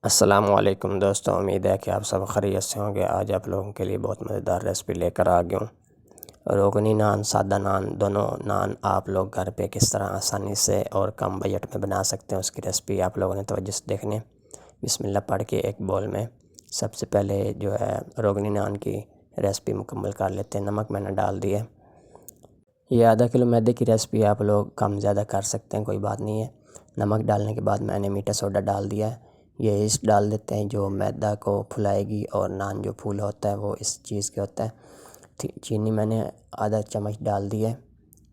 السلام علیکم دوستوں، امید ہے کہ آپ سب خیریت سے ہوں گے۔ آج آپ لوگوں کے لیے بہت مزیدار ریسپی لے کر آ گیا ہوں۔ روغنی نان، سادہ نان، دونوں نان آپ لوگ گھر پہ کس طرح آسانی سے اور کم بجٹ میں بنا سکتے ہیں، اس کی ریسپی آپ لوگوں نے توجہ سے دیکھنے۔ بسم اللہ پڑھ کے ایک بول میں سب سے پہلے جو ہے روغنی نان کی ریسپی مکمل کر لیتے ہیں۔ نمک میں نے ڈال دیا۔ یہ آدھا کلو میدے کی ریسپی آپ لوگ کم زیادہ کر سکتے ہیں، کوئی بات نہیں ہے۔ نمک ڈالنے کے بعد میں نے میٹھا سوڈا ڈال دیا ہے۔ یہ ایسٹ ڈال دیتے ہیں جو میدا کو پھلائے گی، اور نان جو پھول ہوتا ہے وہ اس چیز کے ہوتا ہے۔ چینی میں نے آدھا چمچ ڈال دی ہے،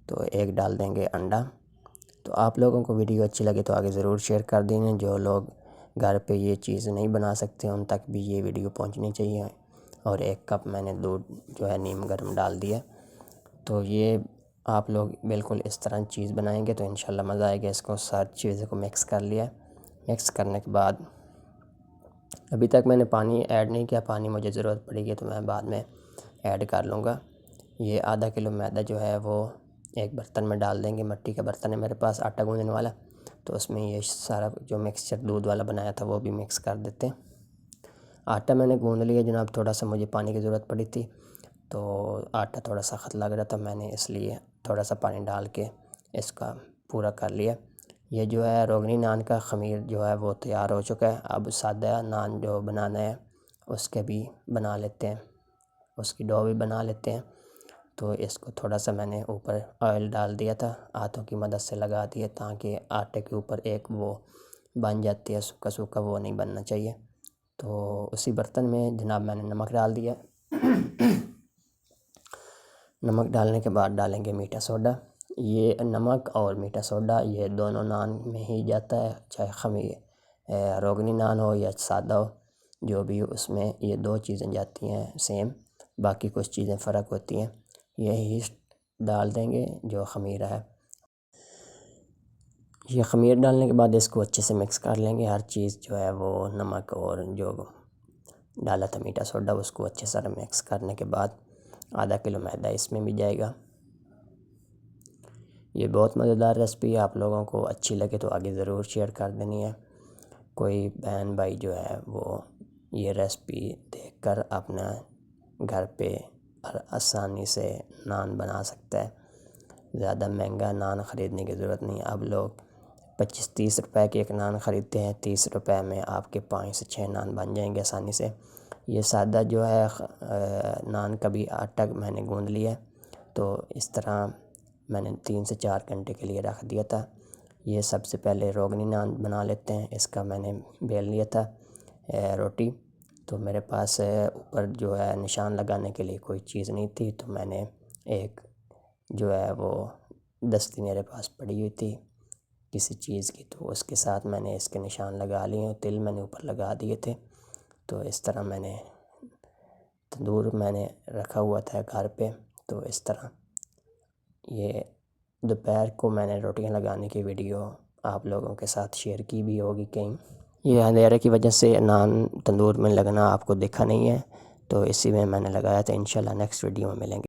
تو ایک ڈال دیں گے انڈا۔ تو آپ لوگوں کو ویڈیو اچھی لگے تو آگے ضرور شیئر کر دیں۔ جو لوگ گھر پہ یہ چیز نہیں بنا سکتے ان تک بھی یہ ویڈیو پہنچنی چاہیے۔ اور ایک کپ میں نے دودھ جو ہے نیم گرم ڈال دیا۔ تو یہ آپ لوگ بالکل اس طرح چیز بنائیں گے تو انشاءاللہ مزہ آئے گا۔ اس کو ساری چیزوں کو مکس کر لیا۔ مکس کرنے کے بعد ابھی تک میں نے پانی ایڈ نہیں کیا، پانی مجھے ضرورت پڑے گی تو میں بعد میں ایڈ کر لوں گا۔ یہ آدھا کلو میدا جو ہے وہ ایک برتن میں ڈال دیں گے۔ مٹی کا برتن ہے میرے پاس آٹا گوندھنے والا، تو اس میں یہ سارا جو مکسچر دودھ والا بنایا تھا وہ بھی مکس کر دیتے ہیں۔ آٹا میں نے گوندھ لیا جناب، تھوڑا سا مجھے پانی کی ضرورت پڑی تھی، تو آٹا تھوڑا سخت لگ رہا تھا، میں نے اس لیے تھوڑا سا پانی ڈال کے اس کا پورا کر لیا۔ یہ جو ہے روغنی نان کا خمیر جو ہے وہ تیار ہو چکا ہے۔ اب سادہ نان جو بنانا ہے اس کے بھی بنا لیتے ہیں، اس کی ڈو بھی بنا لیتے ہیں۔ تو اس کو تھوڑا سا میں نے اوپر آئل ڈال دیا تھا، ہاتھوں کی مدد سے لگا دیا تاکہ آٹے کے اوپر ایک وہ بن جاتی ہے سوکھا سوکھا، وہ نہیں بننا چاہیے۔ تو اسی برتن میں جناب میں نے نمک ڈال دیا۔ نمک ڈالنے کے بعد ڈالیں گے میٹھا سوڈا۔ یہ نمک اور میٹھا سوڈا یہ دونوں نان میں ہی جاتا ہے، چاہے خمیر روغنی نان ہو یا سادہ ہو، جو بھی اس میں یہ دو چیزیں جاتی ہیں سیم، باقی کچھ چیزیں فرق ہوتی ہیں۔ یہ ایسٹ ڈال دیں گے جو خمیر ہے۔ یہ خمیر ڈالنے کے بعد اس کو اچھے سے مکس کر لیں گے۔ ہر چیز جو ہے وہ نمک اور جو ڈالا تھا میٹھا سوڈا اس کو اچھے سے مکس کرنے کے بعد آدھا کلو میدا اس میں بھی جائے گا۔ یہ بہت مزیدار ریسپی ہے، آپ لوگوں کو اچھی لگے تو آگے ضرور شیئر کر دینی ہے۔ کوئی بہن بھائی جو ہے وہ یہ ریسپی دیکھ کر اپنا گھر پہ آسانی سے نان بنا سکتا ہے۔ زیادہ مہنگا نان خریدنے کی ضرورت نہیں ہے۔ اب لوگ 25-30 روپے کے ایک نان خریدتے ہیں، 30 روپے میں آپ کے 5 سے 6 نان بن جائیں گے آسانی سے۔ یہ سادہ جو ہے نان کا بھی آٹا میں نے گوندھ لیا ہے، تو اس طرح میں نے 3 سے 4 گھنٹے کے لیے رکھ دیا تھا۔ یہ سب سے پہلے روغنی نان بنا لیتے ہیں۔ اس کا میں نے بیل لیا تھا روٹی، تو میرے پاس اوپر جو ہے نشان لگانے کے لیے کوئی چیز نہیں تھی، تو میں نے ایک جو ہے وہ دستی میرے پاس پڑی ہوئی تھی کسی چیز کی، تو اس کے ساتھ میں نے اس کے نشان لگا لیے۔ تل میں نے اوپر لگا دیے تھے، تو اس طرح میں نے تندور میں نے رکھا ہوا تھا گھر پہ، تو اس طرح یہ دوپہر کو میں نے روٹیاں لگانے کی ویڈیو آپ لوگوں کے ساتھ شیئر کی بھی ہوگی کہیں۔ یہ اندھیرے کی وجہ سے نان تندور میں لگنا آپ کو دیکھا نہیں ہے، تو اسی میں نے لگایا تھا۔ انشاءاللہ نیکسٹ ویڈیو میں ملیں گے۔